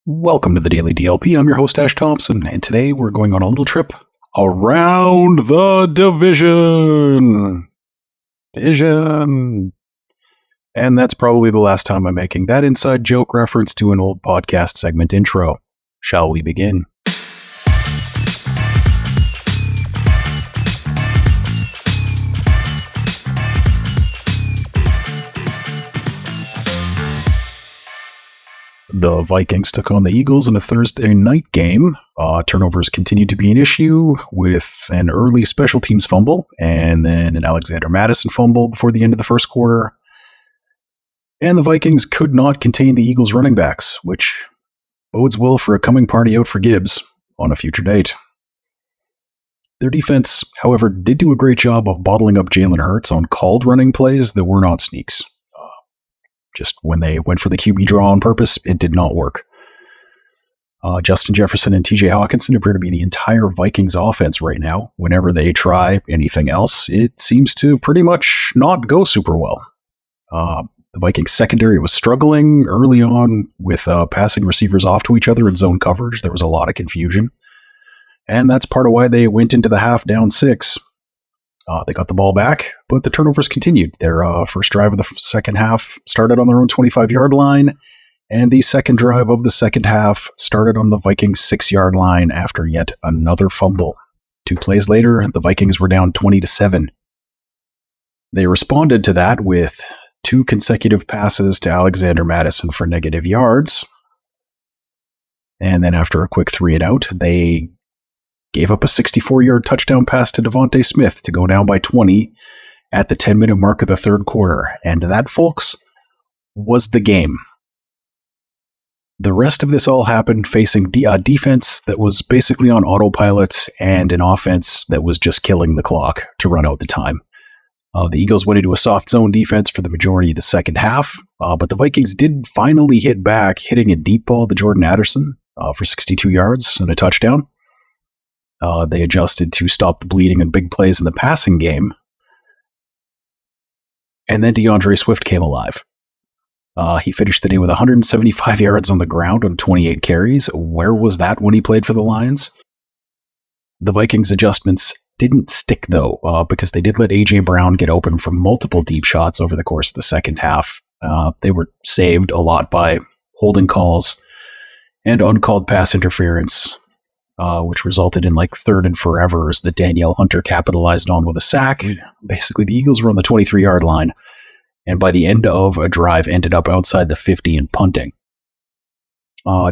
Welcome to the Daily DLP. I'm your host, Ash Thompson, and today we're going on a little trip around the division. And that's probably the last time I'm making that inside joke reference to an old podcast segment intro. Shall we begin? The Vikings took on the Eagles in a Thursday night game. Turnovers continued to be an issue with an early special teams fumble and then an Alexander Mattison fumble before the end of the first quarter. And the Vikings could not contain the Eagles running backs, which bodes well for a coming party out for Gibbs on a future date. Their defense, however, did do a great job of bottling up Jalen Hurts on called running plays that were not sneaks. Just when they went for the QB draw on purpose, it did not work. Justin Jefferson and TJ Hawkinson appear to be the entire Vikings offense right now. Whenever they try anything else, it seems to pretty much not go super well. The Vikings secondary was struggling early on with passing receivers off to each other in zone coverage. There was a lot of confusion. And that's part of why they went into the half down 6. They got the ball back, but the turnovers continued. Their first drive of the second half started on their own 25-yard line, and the second drive of the second half started on the Vikings' 6-yard line after yet another fumble. 2 plays later, the Vikings were down 20-7. They responded to that with 2 consecutive passes to Alexander Mattison for negative yards, and then after a quick 3-and-out, they gave up a 64-yard touchdown pass to Devontae Smith to go down by 20 at the 10-minute mark of the third quarter. And that, folks, was the game. The rest of this all happened facing a defense that was basically on autopilot and an offense that was just killing the clock to run out the time. The Eagles went into a soft zone defense for the majority of the second half, but the Vikings did finally hit back, hitting a deep ball to Jordan Addison for 62 yards and a touchdown. They adjusted to stop the bleeding and big plays in the passing game. And then DeAndre Swift came alive. He finished the day with 175 yards on the ground on 28 carries. Where was that when he played for the Lions? The Vikings adjustments didn't stick, though, because they did let A.J. Brown get open from multiple deep shots over the course of the second half. They were saved a lot by holding calls and uncalled pass interference, which resulted in like 3rd and forevers that Danielle Hunter capitalized on with a sack. Basically, the Eagles were on the 23-yard line, and by the end of a drive, ended up outside the 50 and punting.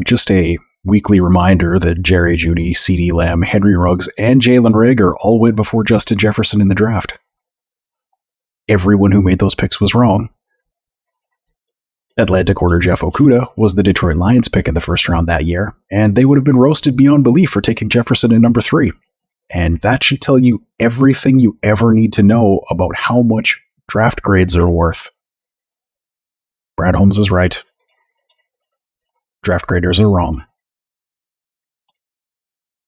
Just a weekly reminder that Jerry Jeudy, CeeDee Lamb, Henry Ruggs, and Jalen Reagor all went before Justin Jefferson in the draft. Everyone who made those picks was wrong. Atlanta corner Jeff Okudah was the Detroit Lions pick in the first round that year, and they would have been roasted beyond belief for taking Jefferson in number 3. And that should tell you everything you ever need to know about how much draft grades are worth. Brad Holmes is right. Draft graders are wrong.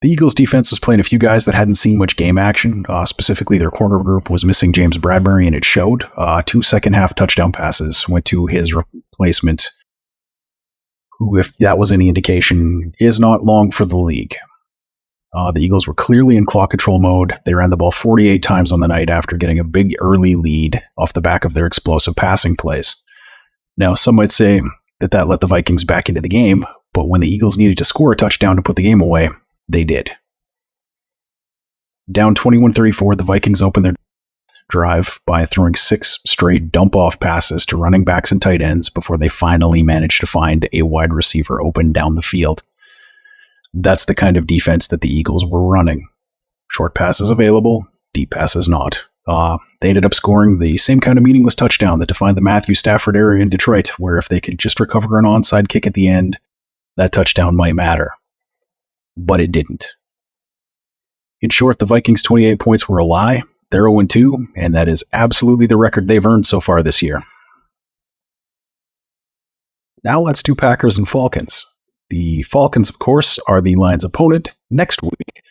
The Eagles defense was playing a few guys that hadn't seen much game action. Specifically, their corner group was missing James Bradbury, and it showed. 2 second-half touchdown passes went to his replacement, who, if that was any indication, is not long for the league. The Eagles were clearly in clock control mode. They ran the ball 48 times on the night after getting a big early lead off the back of their explosive passing plays. Now, some might say that let the Vikings back into the game, but when the Eagles needed to score a touchdown to put the game away, they did. Down 21-34, the Vikings opened their drive by throwing 6 straight dump-off passes to running backs and tight ends before they finally managed to find a wide receiver open down the field. That's the kind of defense that the Eagles were running. Short passes available, deep passes not. They ended up scoring the same kind of meaningless touchdown that defined the Matthew Stafford era in Detroit, where if they could just recover an onside kick at the end, that touchdown might matter. But it didn't. In short, the Vikings' 28 points were a lie. They're 0-2, and that is absolutely the record they've earned so far this year. Now let's do Packers and Falcons. The Falcons, of course, are the Lions' opponent next week.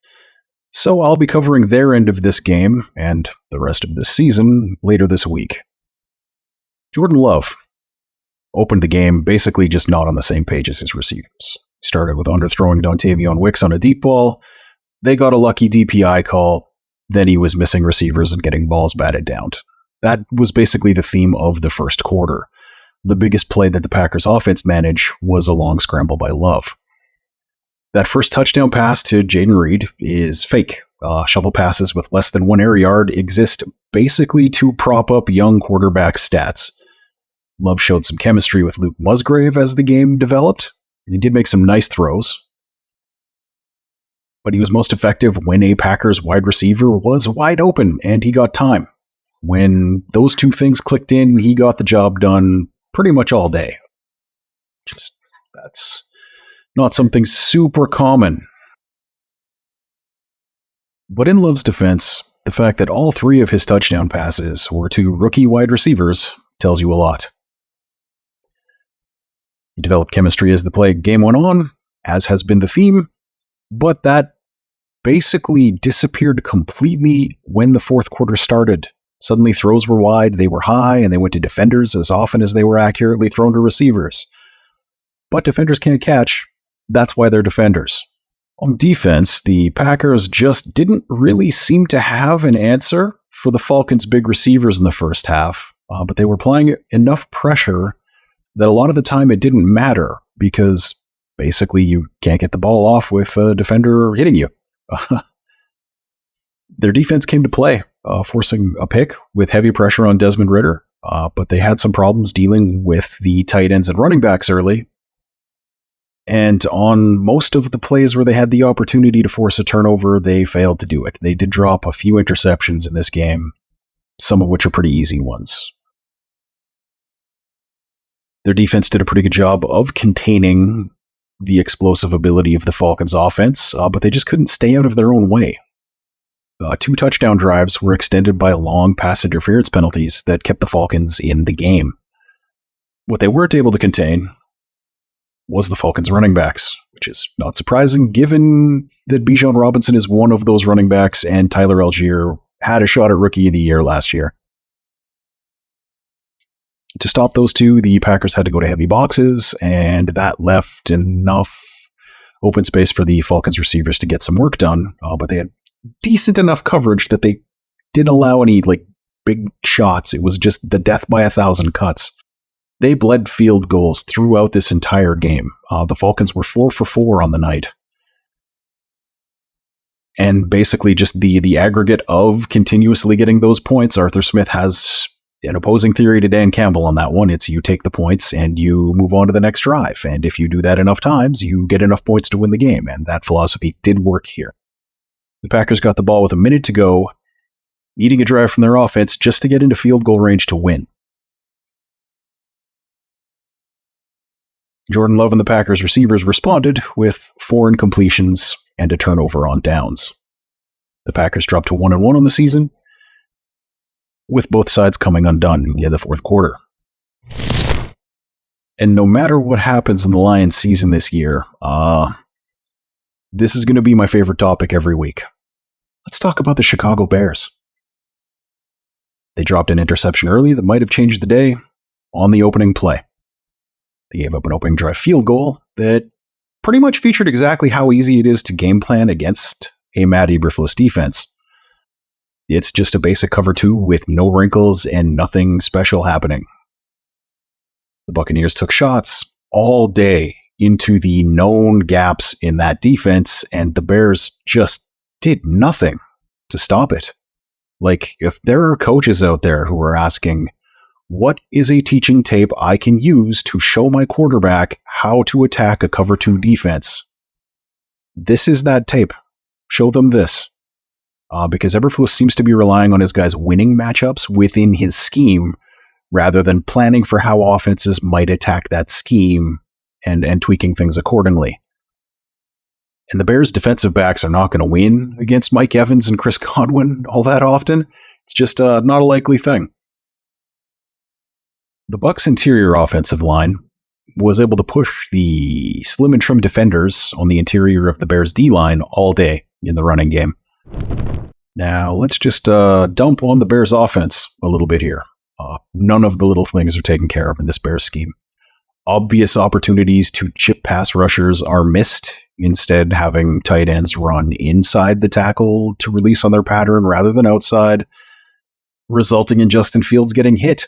So I'll be covering their end of this game and the rest of this season later this week. Jordan Love opened the game basically just not on the same page as his receivers. Started with underthrowing Dontavion Wicks on a deep ball. They got a lucky DPI call. Then he was missing receivers and getting balls batted down. That was basically the theme of the first quarter. The biggest play that the Packers offense managed was a long scramble by Love. That first touchdown pass to Jaden Reed is fake. Shovel passes with less than 1 air yard exist basically to prop up young quarterback stats. Love showed some chemistry with Luke Musgrave as the game developed. He did make some nice throws, but he was most effective when a Packers wide receiver was wide open and he got time. When those two things clicked in, he got the job done pretty much all day. That's not something super common. But in Love's defense, the fact that all 3 of his touchdown passes were to rookie wide receivers tells you a lot. He developed chemistry as the game went on, as has been the theme, but that basically disappeared completely when the fourth quarter started. Suddenly throws were wide, they were high, and they went to defenders as often as they were accurately thrown to receivers. But defenders can't catch. That's why they're defenders. On defense, the Packers just didn't really seem to have an answer for the Falcons' big receivers in the first half, but they were applying enough pressure that a lot of the time it didn't matter because basically you can't get the ball off with a defender hitting you. Their defense came to play, forcing a pick with heavy pressure on Desmond Ridder, but they had some problems dealing with the tight ends and running backs early. And on most of the plays where they had the opportunity to force a turnover, they failed to do it. They did drop a few interceptions in this game, some of which are pretty easy ones. Their defense did a pretty good job of containing the explosive ability of the Falcons' offense, but they just couldn't stay out of their own way. 2 touchdown drives were extended by long pass interference penalties that kept the Falcons in the game. What they weren't able to contain was the Falcons' running backs, which is not surprising given that Bijan Robinson is one of those running backs and Tyler Algier had a shot at Rookie of the Year last year. To stop those two, the Packers had to go to heavy boxes, and that left enough open space for the Falcons receivers to get some work done, but they had decent enough coverage that they didn't allow any big shots. It was just the death by 1,000 cuts. They bled field goals throughout this entire game. The Falcons were 4 for 4 on the night. And basically just the aggregate of continuously getting those points, Arthur Smith has an opposing theory to Dan Campbell on that one. It's you take the points and you move on to the next drive. And if you do that enough times, you get enough points to win the game. And that philosophy did work here. The Packers got the ball with a minute to go, needing a drive from their offense just to get into field goal range to win. Jordan Love and the Packers receivers responded with 4 incompletions and a turnover on downs. The Packers dropped to 1-1 on the season, with both sides coming undone in the fourth quarter. And no matter what happens in the Lions season this year, this is going to be my favorite topic every week. Let's talk about the Chicago Bears. They dropped an interception early that might have changed the day on the opening play. They gave up an opening drive field goal that pretty much featured exactly how easy it is to game plan against a Matt Eberflus defense. It's just a basic cover 2 with no wrinkles and nothing special happening. The Buccaneers took shots all day into the known gaps in that defense, and the Bears just did nothing to stop it. If there are coaches out there who are asking, what is a teaching tape I can use to show my quarterback how to attack a cover 2 defense? This is that tape. Show them this. Because Eberflus seems to be relying on his guys winning matchups within his scheme rather than planning for how offenses might attack that scheme and tweaking things accordingly. And the Bears' defensive backs are not going to win against Mike Evans and Chris Godwin all that often. It's just not a likely thing. The Bucs' interior offensive line was able to push the slim and trim defenders on the interior of the Bears' D-line all day in the running game. Now, let's just dump on the Bears' offense a little bit here. None of the little things are taken care of in this Bears scheme. obvious opportunities to chip pass rushers are missed, instead having tight ends run inside the tackle to release on their pattern rather than outside, resulting in Justin Fields getting hit.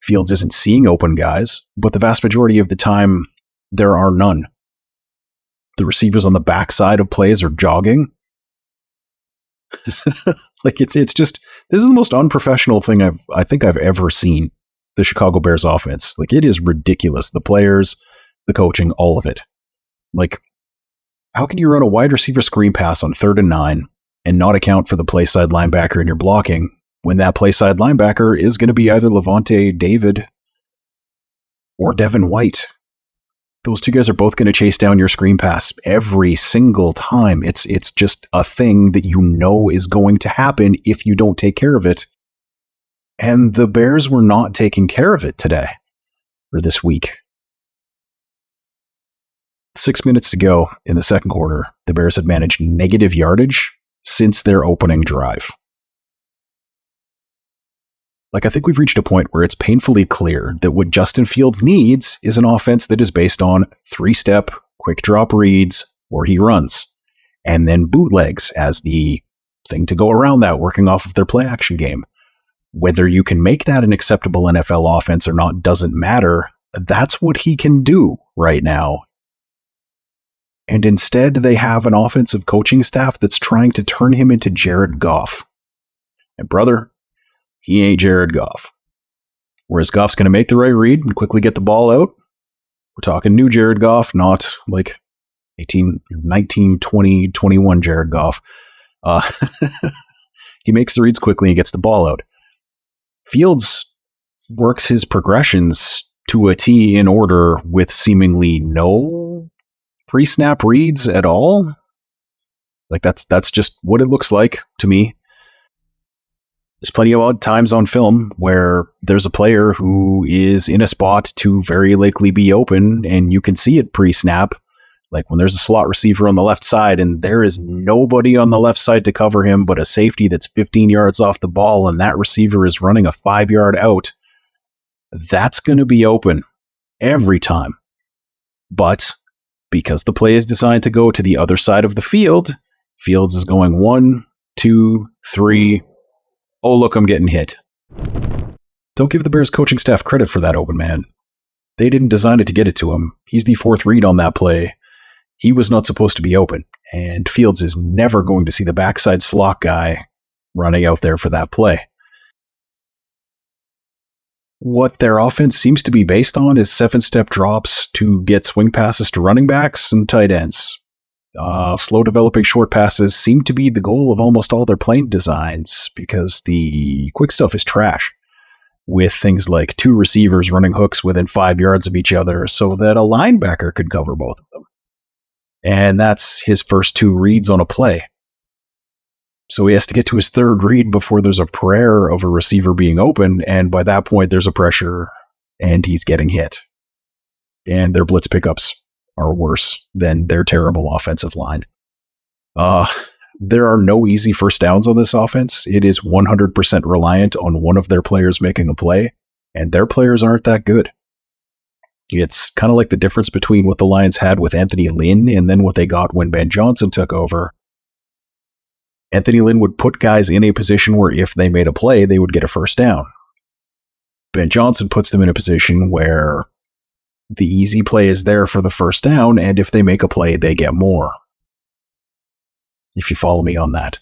Fields isn't seeing open guys, but the vast majority of the time, there are none. The receivers on the backside of plays are jogging. Like it's just, this is the most unprofessional thing I think I've ever seen. The Chicago Bears offense. Like, it is ridiculous. The players, the coaching, all of it. Like, how can you run a wide receiver screen pass on 3rd and 9 and not account for the play side linebacker in your blocking when that play side linebacker is going to be either Levante David or Devin White? Those two guys are both going to chase down your screen pass every single time. It's just a thing that you know is going to happen if you don't take care of it. And the Bears were not taking care of it today, or this week. 6 minutes to go in the second quarter, the Bears had managed negative yardage since their opening drive. Like, I think we've reached a point where it's painfully clear that what Justin Fields needs is an offense that is based on 3-step, quick drop reads, or he runs, and then bootlegs as the thing to go around that, working off of their play action game. Whether you can make that an acceptable NFL offense or not doesn't matter. That's what he can do right now. And instead, they have an offensive coaching staff that's trying to turn him into Jared Goff. And brother, he ain't Jared Goff. Whereas Goff's going to make the right read and quickly get the ball out. We're talking new Jared Goff, not like 18, 19, 20, 21 Jared Goff. He makes the reads quickly and gets the ball out. Fields works his progressions to a T in order with seemingly no pre-snap reads at all. Like, that's just what it looks like to me. There's plenty of odd times on film where there's a player who is in a spot to very likely be open and you can see it pre-snap. Like when there's a slot receiver on the left side and there is nobody on the left side to cover him but a safety that's 15 yards off the ball and that receiver is running a 5-yard out, that's going to be open every time. But because the play is designed to go to the other side of the field, Fields is going 1, 2, 3. Oh, look, I'm getting hit. Don't give the Bears coaching staff credit for that open man. They didn't design it to get it to him. He's the 4th read on that play. He was not supposed to be open, and Fields is never going to see the backside slot guy running out there for that play. What their offense seems to be based on is 7-step drops to get swing passes to running backs and tight ends. Slow developing short passes seem to be the goal of almost all their play designs because the quick stuff is trash, with things like 2 receivers running hooks within 5 yards of each other so that a linebacker could cover both of them. And that's his first 2 reads on a play. So he has to get to his 3rd read before there's a prayer of a receiver being open, and by that point there's a pressure and he's getting hit. And their blitz pickups are worse than their terrible offensive line. There are no easy first downs on this offense. It is 100% reliant on one of their players making a play, and their players aren't that good. It's kind of like the difference between what the Lions had with Anthony Lynn and then what they got when Ben Johnson took over. Anthony Lynn would put guys in a position where if they made a play, they would get a first down. Ben Johnson puts them in a position where the easy play is there for the first down, and if they make a play, they get more. If you follow me on that.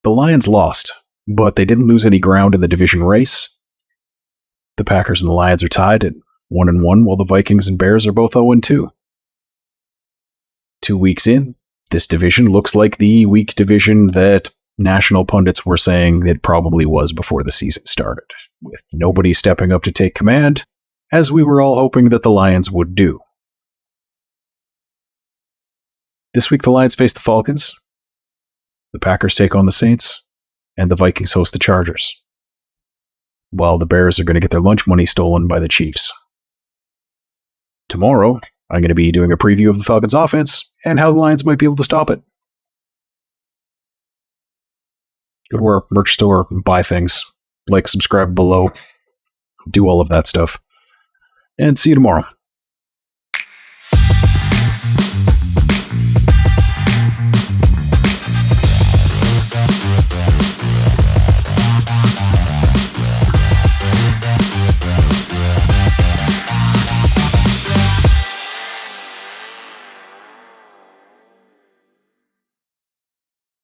The Lions lost, but they didn't lose any ground in the division race. The Packers and the Lions are tied at 1-1, while the Vikings and Bears are both 0-2. 2 weeks in, this division looks like the weak division that national pundits were saying it probably was before the season started, with nobody stepping up to take command, as we were all hoping that the Lions would do. This week the Lions face the Falcons, the Packers take on the Saints, and the Vikings host the Chargers, while the Bears are going to get their lunch money stolen by the Chiefs. Tomorrow, I'm going to be doing a preview of the Falcons' offense and how the Lions might be able to stop it. Go to our merch store and buy things. Like, subscribe below. Do all of that stuff. and see you tomorrow.